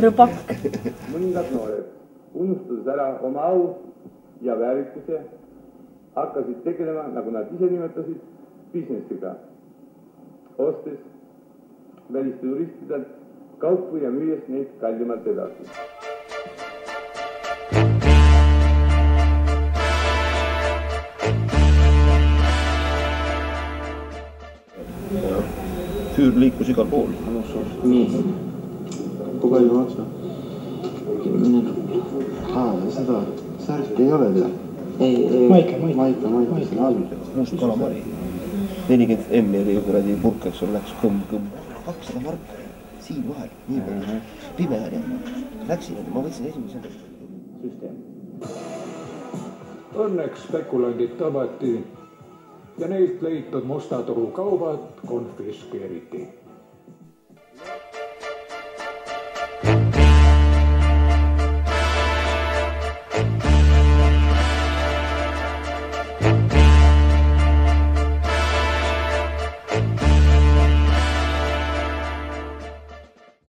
Rõpak. Mõningad noored, unustades ära oma au ja väärikuse, hakkasid tegelema, nagu nad ise nimetasid, businessiga, ostes välisturistidelt kaupu ja müües neid kallimalt edasi. Füür liikus igal pool. Nii. Kui palju maksa? Seda särki ei ole veel. Maika. Must kalamari. 40 M oli kuradi purk, eks sul läks kõmm. 200 marka. Siin vahel. Nii palju. Pime oli. Läksin, ma võtsin esimese süsteem. Õnneks spekulandid tabati ja neilt leitud mustaturu kaubad konfiskeeriti.